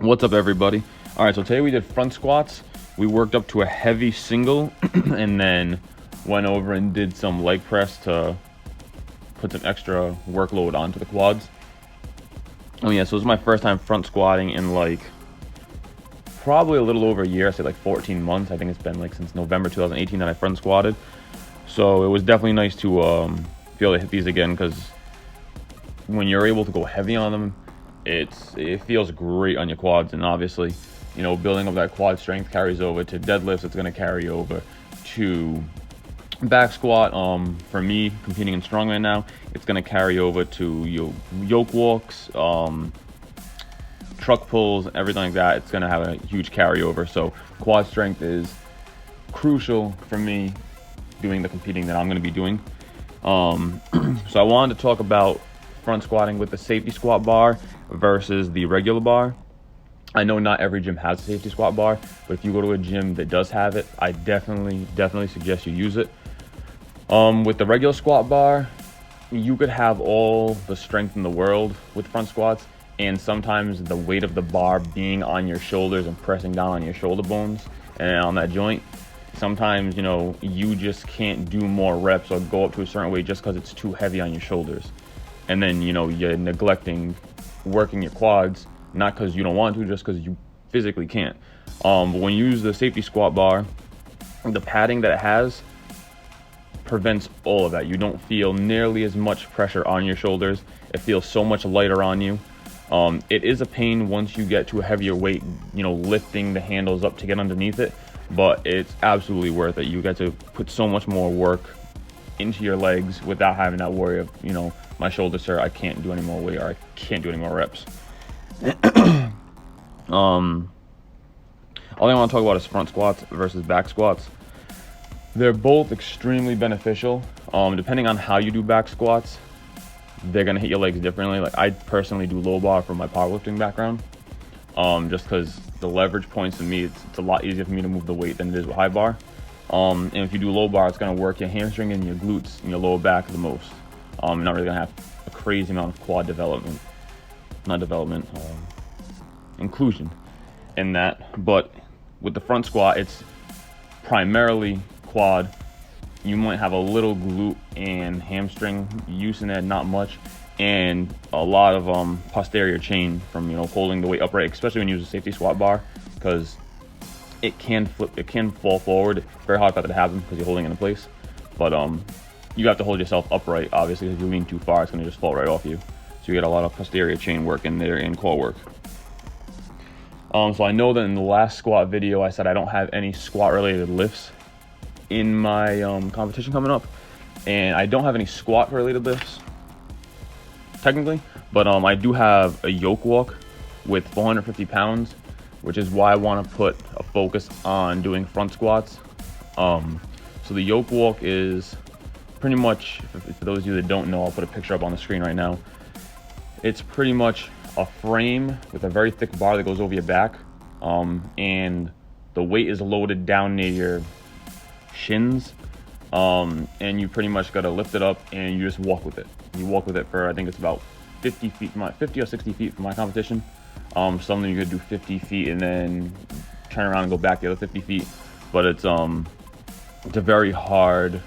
What's up, everybody? All right, so today we did front squats. We worked up to a heavy single and then went over and did some leg press to put some extra workload onto the quads. Oh yeah, so this is my first time front squatting in like probably a little over a year. I say like 14 months. I think it's been like since November 2018 that I front squatted. So it was definitely nice to be able to hit these again, because when you're able to go heavy on them, it feels great on your quads. And obviously, you know, building up that quad strength carries over to deadlifts. It's going to carry over to back squat. For me, competing in strongman now, it's going to carry over to yoke walks, truck pulls, everything like that. It's going to have a huge carryover. So quad strength is crucial for me doing the competing that I'm going to be doing. So I wanted to talk about front squatting with the safety squat bar versus the regular bar. I know not every gym has a safety squat bar, but if you go to a gym that does have it, I definitely suggest you use it. With the regular squat bar, you could have all the strength in the world with front squats, and sometimes the weight of the bar being on your shoulders and pressing down on your shoulder bones and on that joint, sometimes, you know, you just can't do more reps or go up to a certain weight just because it's too heavy on your shoulders. And then, you know, you're neglecting working your quads, not because you don't want to, just because you physically can't. But when you use the safety squat bar, the padding that it has prevents all of that. You don't feel nearly as much pressure on your shoulders. It feels so much lighter on you. It is a pain once you get to a heavier weight, you know, lifting the handles up to get underneath it, but it's absolutely worth it. You get to put so much more work into your legs without having that worry of, you know, my shoulders hurt, I can't do any more weight, or I can't do any more reps. All I want to talk about is front squats versus back squats. They're both extremely beneficial. Depending on how you do back squats, they're gonna hit your legs differently. Like, I personally do low bar from my powerlifting background, just because the leverage points to me, it's a lot easier for me to move the weight than it is with high bar. And if you do low bar, it's gonna work your hamstring and your glutes and your lower back the most. You're not really gonna have a crazy amount of quad inclusion in that. But with the front squat, it's primarily quad. You might have a little glute and hamstring use in there, not much, and a lot of posterior chain from, you know, holding the weight upright, especially when you use a safety squat bar, because it can flip, it can fall forward. It's very hard for that to happen because you're holding it in place, but you have to hold yourself upright, obviously, because if you lean too far, it's going to just fall right off you. So you get a lot of posterior chain work in there and core work. So I know that in the last squat video, I said I don't have any squat-related lifts in my competition coming up, and I don't have any squat-related lifts, technically, but I do have a yoke walk with 450 pounds, which is why I want to put a focus on doing front squats. So the yoke walk is pretty much, for those of you that don't know, I'll put a picture up on the screen right now. It's pretty much a frame with a very thick bar that goes over your back, and the weight is loaded down near your shins, and you pretty much got to lift it up and you just walk with it. You walk with it for, I think it's about 50 or 60 feet for my competition. Some you could do 50 feet and then turn around and go back the other 50 feet, but it's a very hard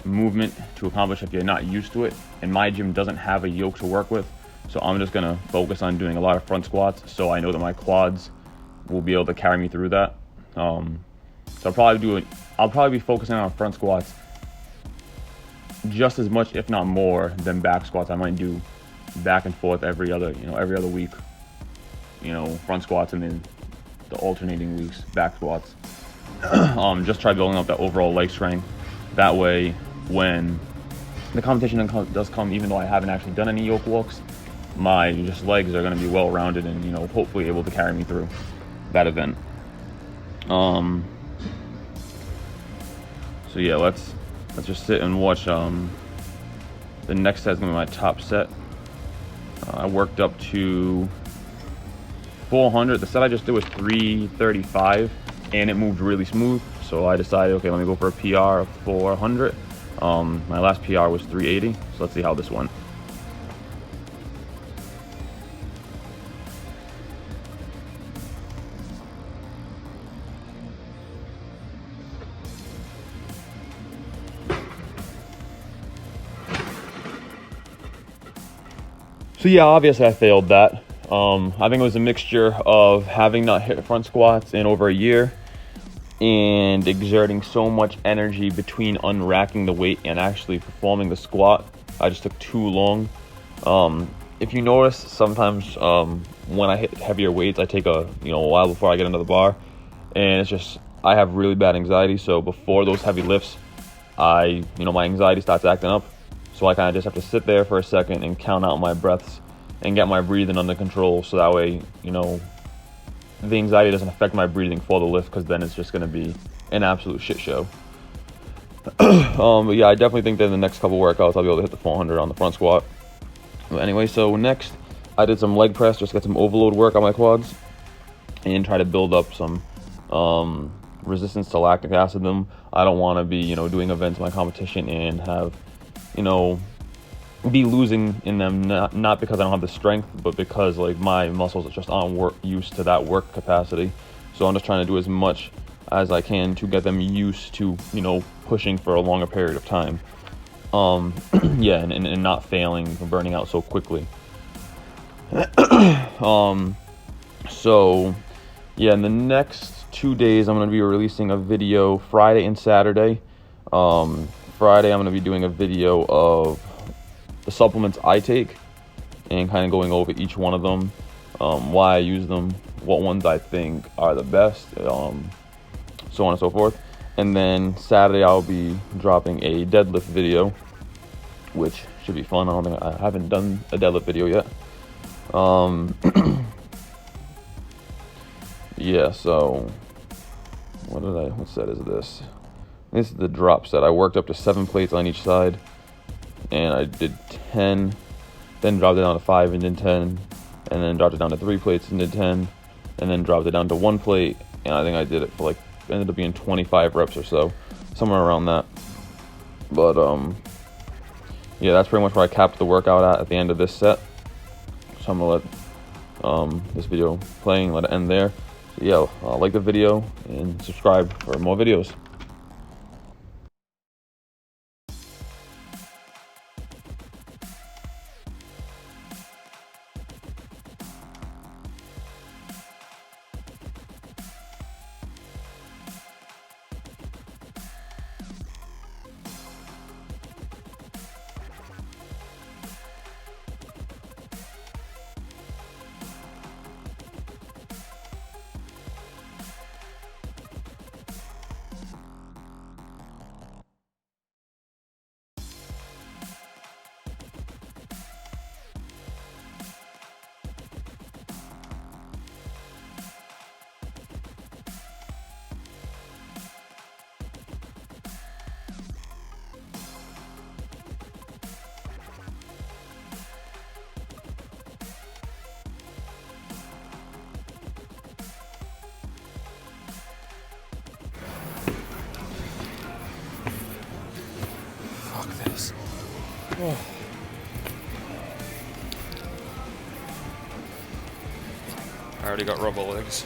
movement to accomplish if you're not used to it, and my gym doesn't have a yoke to work with, so I'm just gonna focus on doing a lot of front squats, so I know that my quads will be able to carry me through that. So I'll probably be focusing on front squats just as much, if not more, than back squats. I might do back and forth every other week, you know, front squats, and then the alternating weeks back squats. Just try building up that overall leg strength. That way, when the competition does come, even though I haven't actually done any yoke walks, my just legs are going to be well rounded and, you know, hopefully able to carry me through that event. So yeah, let's just sit and watch. The next set is going to be my top set. I worked up to 400. The set I just did was 335, and it moved really smooth. So I decided, okay, let me go for a PR of 400. My last PR was 380. So let's see how this went. So yeah, obviously I failed that. I think it was a mixture of having not hit front squats in over a year and exerting so much energy between unracking the weight and actually performing the squat. I just took too long. If you notice, sometimes when I hit heavier weights, I take a while before I get into the bar, and it's just I have really bad anxiety. So before those heavy lifts, my anxiety starts acting up. So I kind of just have to sit there for a second and count out my breaths and get my breathing under control. So that way, the anxiety doesn't affect my breathing for the lift, because then it's just going to be an absolute shit show. But yeah, I definitely think that in the next couple workouts I'll be able to hit the 400 on the front squat. Anyway, so next I did some leg press, just get some overload work on my quads and try to build up some resistance to lactic acid in them. I don't want to be doing events in my competition and have be losing in them, not because I don't have the strength, but because like my muscles just aren't used to that work capacity. So I'm just trying to do as much as I can to get them used to pushing for a longer period of time. Yeah, and not failing and burning out so quickly. So yeah, in the next 2 days I'm going to be releasing a video, Friday and Saturday. Friday I'm going to be doing a video of the supplements I take and kind of going over each one of them, why I use them, what ones I think are the best, so on and so forth. And then Saturday I'll be dropping a deadlift video, which should be fun. I haven't done a deadlift video yet. Yeah, so what set is this? This is the drop set. I worked up to 7 plates on each side, and I did 10, then dropped it down to 5 and did 10, and then dropped it down to 3 plates and did 10, and then dropped it down to 1 plate, and I think I did it for ended up being 25 reps or so, somewhere around that. But yeah, that's pretty much where I capped the workout at the end of this set. So I'm gonna let this video play and let it end there. So yeah, like the video and subscribe for more videos. Oh. I already got rubber legs.